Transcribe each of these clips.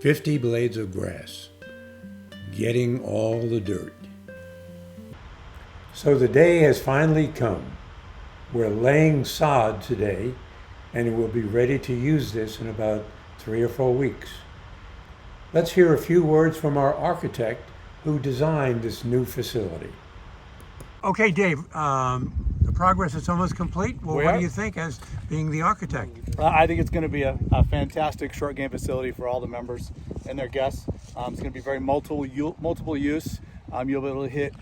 50 blades of grass, getting all the dirt. So the day has finally come. We're laying sod today, and we'll be ready to use this in about 3 or 4 weeks. Let's hear a few words from our architect who designed this new facility. Okay, Dave, the progress is almost complete. Well, what do you think as being the architect? I think it's going to be a fantastic short game facility for all the members and their guests. It's going to be very multiple use. You'll be able to hit,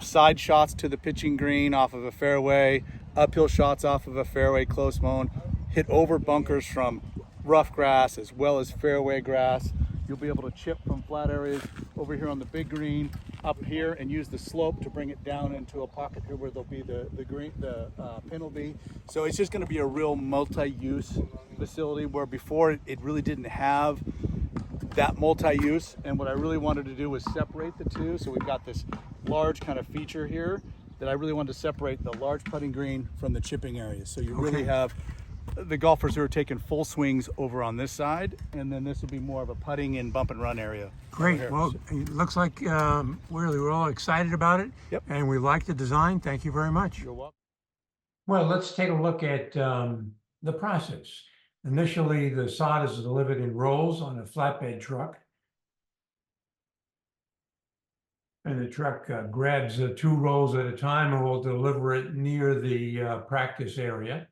side shots to the pitching green off of a fairway, uphill shots off of a fairway close mown, hit over bunkers from rough grass as well as fairway grass. You'll be able to chip from flat areas over here on the big green up here and use the slope to bring it down into a pocket here where there'll be the pin will be. So it's just going to be a real multi-use facility where before it really didn't have that multi-use. And what I really wanted to do was separate the two. So we've got this large kind of feature here that I really wanted to separate the large putting green from the chipping areas. So you really have the golfers who are taking full swings over on this side, and then this will be more of a putting and bump and run area. Great. Well, it looks like we're all excited about it. Yep. And we like the design. Thank you very much. You're welcome. Well, let's take a look at the process. Initially, the sod is delivered in rolls on a flatbed truck. And the truck grabs 2 rolls at a time and will deliver it near the practice area.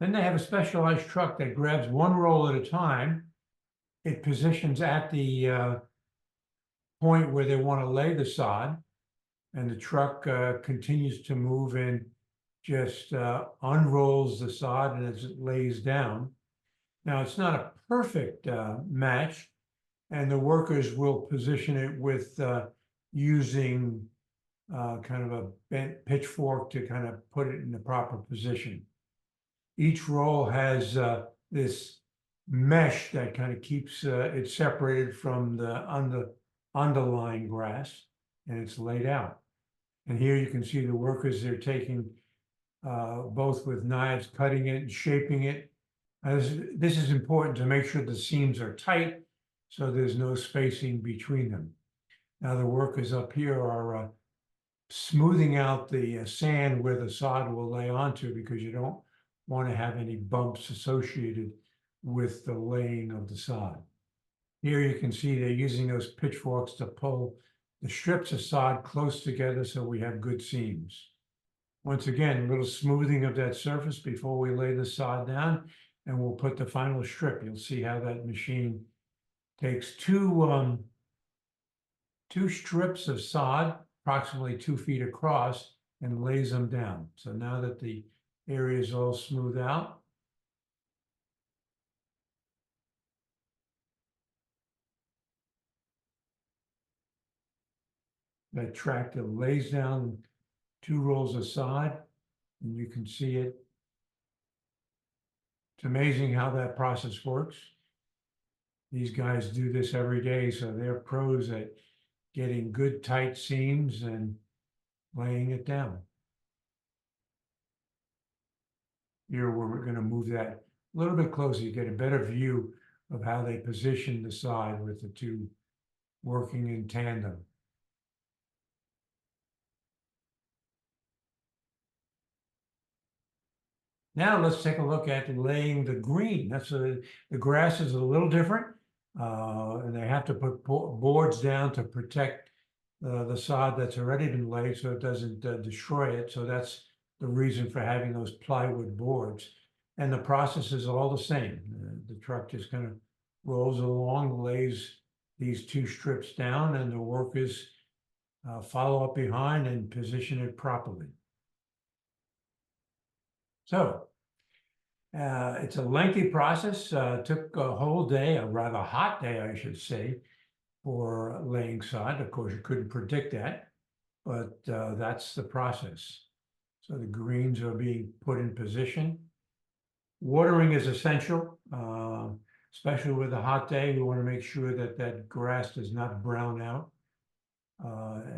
Then they have a specialized truck that grabs 1 roll at a time. It positions at the point where they want to lay the sod, and the truck continues to move and just unrolls the sod and as it lays down. Now, it's not a perfect match, and the workers will position it with using kind of a bent pitchfork to kind of put it in the proper position. Each roll has this mesh that kind of keeps it separated from the underlying grass, and it's laid out. And here you can see the workers, they're taking both with knives, cutting it and shaping it. This is important to make sure the seams are tight so there's no spacing between them. Now the workers up here are smoothing out the sand where the sod will lay onto, because you don't want to have any bumps associated with the laying of the sod. Here you can see they're using those pitchforks to pull the strips of sod close together so we have good seams. Once again, a little smoothing of that surface before we lay the sod down, and we'll put the final strip. You'll see how that machine takes two strips of sod, approximately 2 feet across, and lays them down. So now that the area is all smoothed out, that tractor lays down 2 rolls of sod, and you can see it. It's amazing how that process works. These guys do this every day, so they're pros at getting good tight seams and laying it down. Here we're going to move that a little bit closer. You get a better view of how they position the sod with the 2 working in tandem. Now let's take a look at laying the green. The grass is a little different, and they have to put boards down to protect the sod that's already been laid so it doesn't destroy it. So that's the reason for having those plywood boards. And the process is all the same. The truck just kind of rolls along, lays these 2 strips down, and the workers follow up behind and position it properly. So it's a lengthy process. Took a whole day, a rather hot day, I should say, for laying sod. Of course, you couldn't predict that, but that's the process. So the greens are being put in position. Watering is essential, especially with a hot day. We want to make sure that that grass does not brown out.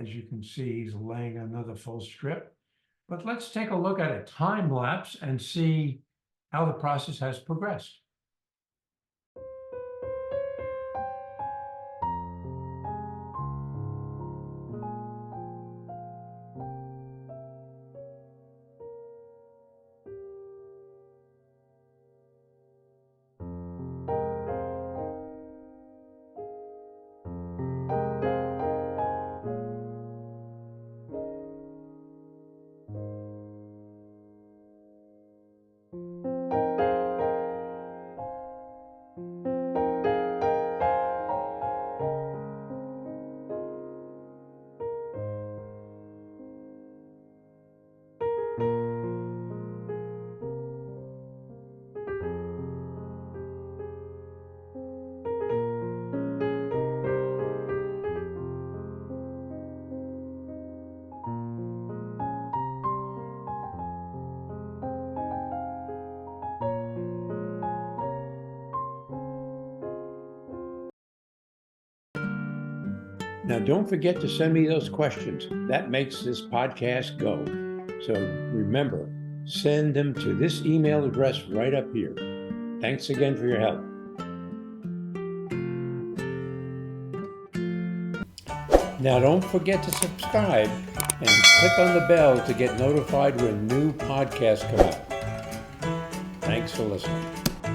As you can see, he's laying another full strip. But let's take a look at a time lapse and see how the process has progressed. Now, don't forget to send me those questions. That makes this podcast go. So remember, send them to this email address right up here. Thanks again for your help. Now, don't forget to subscribe and click on the bell to get notified when new podcasts come out. Thanks for listening.